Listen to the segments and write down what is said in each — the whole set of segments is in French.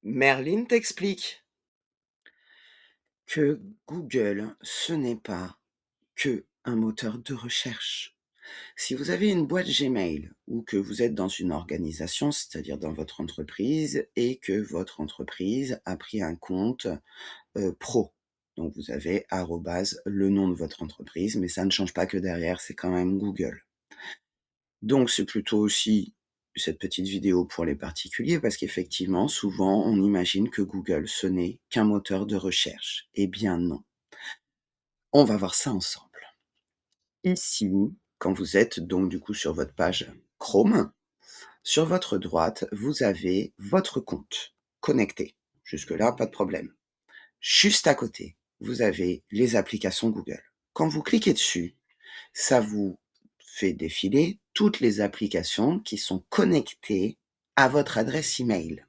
Merlin t'explique que Google, ce n'est pas que un moteur de recherche. Si vous avez une boîte Gmail ou que vous êtes dans une organisation, c'est-à-dire dans votre entreprise et que votre entreprise a pris un compte, pro. Donc vous avez arrobase, le nom de votre entreprise, mais ça ne change pas que derrière, c'est quand même Google. Donc c'est plutôt aussi cette petite vidéo pour les particuliers parce qu'effectivement, souvent, on imagine que Google, ce n'est qu'un moteur de recherche. Eh bien non. On va voir ça ensemble. Ici, quand vous êtes donc du coup sur votre page Chrome, sur votre droite, vous avez votre compte connecté. Jusque-là, pas de problème. Juste à côté, vous avez les applications Google. Quand vous cliquez dessus, ça vous fait défiler toutes les applications qui sont connectées à votre adresse email.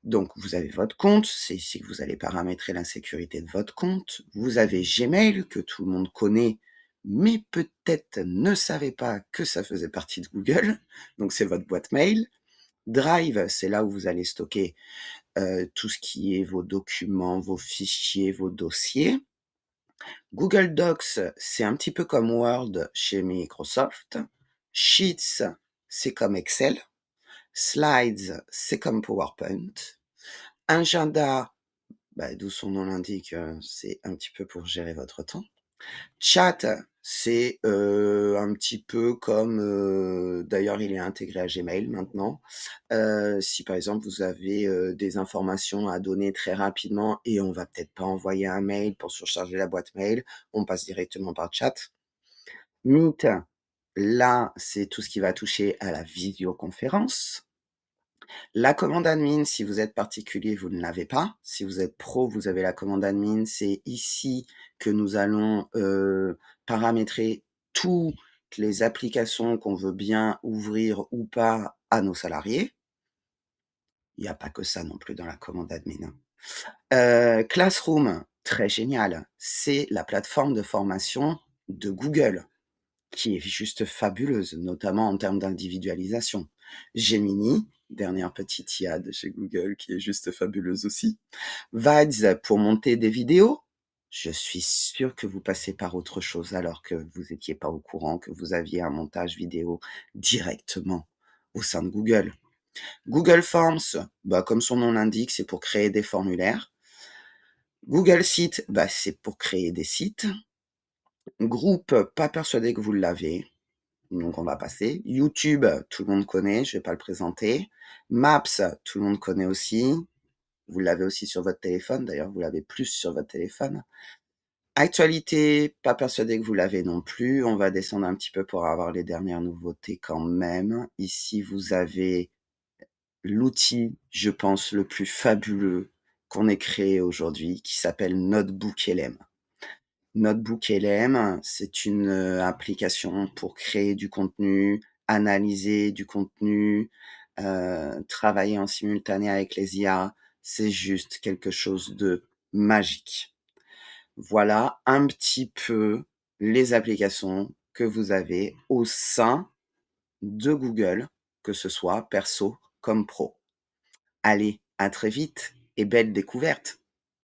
Donc vous avez votre compte, c'est ici que vous allez paramétrer la sécurité de votre compte. Vous avez Gmail que tout le monde connaît, mais peut-être ne savait pas que ça faisait partie de Google, donc c'est votre boîte mail. Drive, c'est là où vous allez stocker, tout ce qui est vos documents, vos fichiers, vos dossiers. Google Docs, c'est un petit peu comme Word chez Microsoft. Sheets, c'est comme Excel. Slides, c'est comme PowerPoint. Agenda, bah, d'où son nom l'indique, c'est un petit peu pour gérer votre temps. Chat, c'est, un petit peu comme, d'ailleurs il est intégré à Gmail maintenant. Si par exemple vous avez, des informations à donner très rapidement et on va peut-être pas envoyer un mail pour surcharger la boîte mail, on passe directement par chat. Meet, là, c'est tout ce qui va toucher à la visioconférence. La commande admin, si vous êtes particulier, vous ne l'avez pas. Si vous êtes pro, vous avez la commande admin. C'est ici que nous allons, paramétrer toutes les applications qu'on veut bien ouvrir ou pas à nos salariés. Il y a pas que ça non plus dans la commande admin, hein. Classroom, très génial, c'est la plateforme de formation de Google qui est juste fabuleuse, notamment en termes d'individualisation. Gemini, dernière petite IA de chez Google qui est juste fabuleuse aussi. Vibes pour monter des vidéos. Je suis sûr que vous passez par autre chose alors que vous n'étiez pas au courant que vous aviez un montage vidéo directement au sein de Google. Google Forms, bah, comme son nom l'indique, c'est pour créer des formulaires. Google Sheet, bah, c'est pour créer des sites. Groupe, pas persuadé que vous l'avez. Donc on va passer. YouTube, tout le monde connaît, je vais pas le présenter. Maps, tout le monde connaît aussi. Vous l'avez aussi sur votre téléphone, d'ailleurs vous l'avez plus sur votre téléphone. Actualité, pas persuadé que vous l'avez non plus. On va descendre un petit peu pour avoir les dernières nouveautés quand même. Ici, vous avez l'outil, je pense, le plus fabuleux qu'on ait créé aujourd'hui, qui s'appelle Notebook LM. Notebook LM, c'est une, application pour créer du contenu, analyser du contenu, travailler en simultané avec les IA. C'est juste quelque chose de magique. Voilà un petit peu les applications que vous avez au sein de Google, que ce soit perso comme pro. Allez, à très vite et belle découverte!